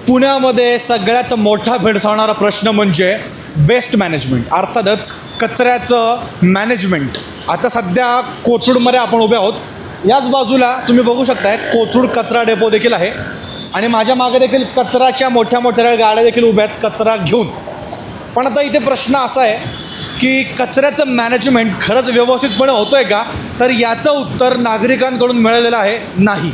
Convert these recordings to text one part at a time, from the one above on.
पुण्यामध्ये सगळ्यात मोठा भेडसावणारा प्रश्न म्हणजे वेस्ट मॅनेजमेंट, अर्थातच कचऱ्याचं मॅनेजमेंट. आता सध्या कोथरूडमध्ये आपण उभे आहोत. याच बाजूला तुम्ही बघू शकताय कोथरूड कचरा डेपो देखील आहे आणि माझ्या मागे देखील कचऱ्याच्या मोठ्या मोठ्या गाड्या देखील उभ्या आहेत कचरा घेऊन. पण आता इथे प्रश्न असा आहे की कचऱ्याचं मॅनेजमेंट खरंच व्यवस्थितपणे होतं आहे का, तर याचं उत्तर नागरिकांकडून मिळालेलं आहे नाही.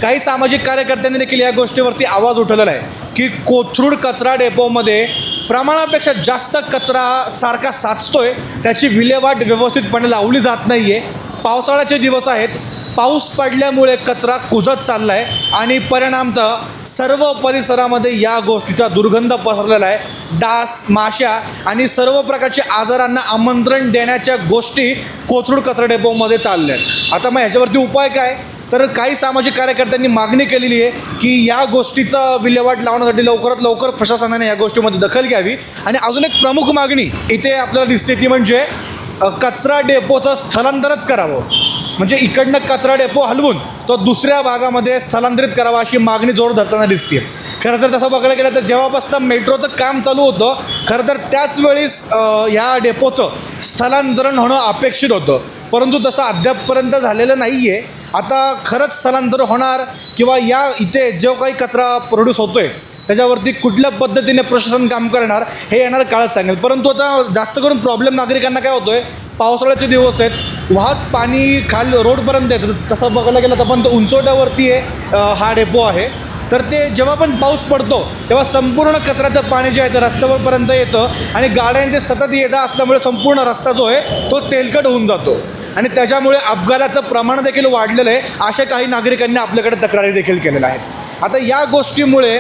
काही सामाजिक कार्यकर्त्यांनी देखील या गोष्टीवरती आवाज उठवलेला आहे की कोथरूड कचरा डेपोमध्ये प्रमाणापेक्षा जास्त कचरा सारखा साचतोय, त्याची विल्हेवाट व्यवस्थितपणे लावली जात नाही आहे. पावसाळ्याचे दिवस आहेत, पाऊस पडल्यामुळे कचरा कुजत चालला आहे आणि परिणामतः सर्व परिसरामध्ये या गोष्टीचा दुर्गंध पसरलेला आहे. डास, माशा आणि सर्व प्रकारच्या आजारांना आमंत्रण देण्याच्या गोष्टी कोथरूड कचरा डेपोमध्ये चालल्या आहेत. आता मग ह्याच्यावरती उपाय काय, तर काही सामाजिक कार्यकर्त्यांनी मागणी केलेली आहे की या गोष्टीचा विल्हेवाट लावण्यासाठी लवकरात लवकर प्रशासनाने या गोष्टीमध्ये दखल घ्यावी. आणि अजून एक प्रमुख मागणी इथे आपल्याला दिसते ती म्हणजे कचरा डेपोचं स्थलांतरच करावं. म्हणजे इकडनं कचरा डेपो हलवून तो दुसऱ्या भागामध्ये स्थलांतरित करावा अशी मागणी जोर धरताना दिसते. खरं तर तसं बघायला गेलं तर जेव्हापासून मेट्रोचं काम चालू होतं, खरं तर त्याच वेळेस या डेपोचं स्थलांतरण होणं अपेक्षित होतं, परंतु तसं अद्यापपर्यंत झालेलं नाही आहे. आता खरंच स्थलांतर होणार किंवा या इथे जो काही कचरा प्रोड्यूस होतो आहे त्याच्यावरती कुठल्या पद्धतीने प्रशासन काम करणार हे येणारं काळच सांगेल. परंतु आता जास्त करून प्रॉब्लेम नागरिकांना काय होतो आहे, पावसाळ्याचे दिवस आहेत, वाहत पाणी रोडपर्यंत येतं. तसं बघायला गेलं तर पण तो उंचवट्यावरती आहे हा डेपो आहे. तर ते जेव्हा पण पाऊस पडतो तेव्हा संपूर्ण कचऱ्याचं पाणी जे आहे ते रस्त्यावरपर्यंत येतं आणि गाड्यांचे सतत येत असल्यामुळे संपूर्ण रस्ता जो आहे तो तेलकट होऊन जातो आणि त्याच्यामुळे अपघाताचं प्रमाण देखील वाढलेलं आहे. अशा काही नागरिकांनी आपल्याकडे तक्रारी देखील केलेल्या आहेत. आता या गोष्टीमुळे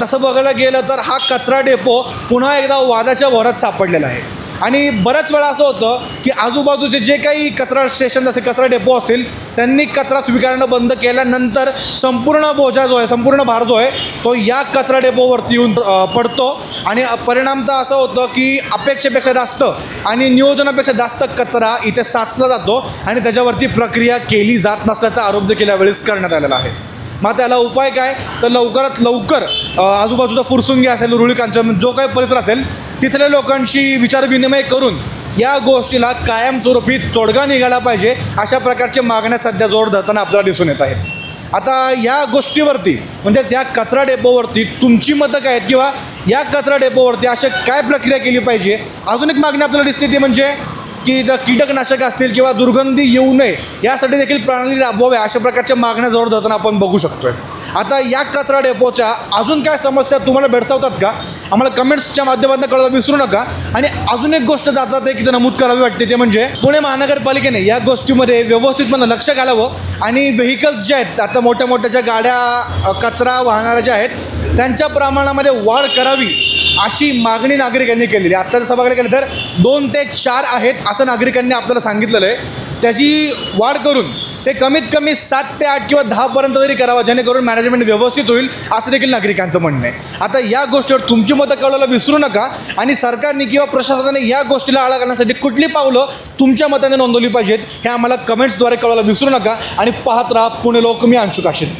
तसं बघायला गेलं तर हा कचरा डेपो पुन्हा एकदा वादाच्या भोरात सापडलेला आहे. आणि बऱ्याच वेळा असं होतं की आजूबाजूचे जे काही कचरा स्टेशन असेल, कचरा डेपो असतील, त्यांनी कचरा स्वीकारणं बंद केल्यानंतर संपूर्ण बोजा जो आहे, संपूर्ण भार जो आहे तो या कचरा डेपोवरती येऊन पडतो आणि परिणामतः असं होतं की अपेक्षेपेक्षा जास्त आणि नियोजनापेक्षा जास्त कचरा इथे साचला जातो आणि त्याच्यावरती प्रक्रिया केली जात नसल्याचा आरोप देखील यावेळेस करण्यात आलेला आहे. मग त्याला उपाय काय, तर लवकरात लवकर आजूबाजूचा फुरसुंगी असेल, रुळी कांचन जो काही परिसर असेल तिथल्या लोकांशी विचारविनिमय करून या गोष्टीला कायमस्वरूपी तोडगा निघाला पाहिजे, अशा प्रकारच्या मागण्या सध्या जोर धरताना आपल्याला दिसून येत आहेत. आता या गोष्टीवरती म्हणजेच या कचरा डेपोवरती तुमची मतं काय आहेत किंवा या कचरा डेपोवरती अशा काय प्रक्रिया केली पाहिजे. अजून एक मागणी आपल्याला दिसते ती म्हणजे की कीटकनाशक असतील किंवा दुर्गंधी येऊ नये यासाठी देखील प्रणाली राबवाव्या, अशा प्रकारच्या मागण्या जोर धरताना आपण बघू शकतो आहे. आता या कचरा डेपोच्या अजून काय समस्या तुम्हाला भेडसावतात का, आम्हाला कमेंट्सच्या माध्यमातून कळवायला विसरू नका. आणि अजून एक गोष्ट जातात आहे की ते नमूद करावी वाटते ते म्हणजे पुणे महानगरपालिकेने या गोष्टीमध्ये व्यवस्थितपणे लक्ष घालावं आणि व्हेकल्स जे आहेत, आता मोठ्या मोठ्या ज्या गाड्या कचरा वाहणाऱ्या ज्या आहेत त्यांच्या प्रमाणामध्ये वाढ करावी अशी मागणी नागरिकांनी केलेली. आत्ता जसं बघायला गेलं तर 2 ते 4 आहेत असं नागरिकांनी आपल्याला सांगितलेलं आहे. त्याची वाढ करून ते कमीत कमी 7 ते 8 किंवा 10पर्यंत तरी करावं, जेणेकरून मॅनेजमेंट व्यवस्थित होईल असं देखील नागरिकांचं म्हणणं आहे. आता या गोष्टीवर तुमची मतं कळवायला विसरू नका आणि सरकारने किंवा प्रशासनाने या गोष्टीला आळा घालण्यासाठी कुठली पावलं तुमच्या मताने नोंदवली पाहिजेत हे आम्हाला कमेंट्सद्वारे कळवायला विसरू नका. आणि पाहत राहा पुणे लोक. मी अंशु काशीद.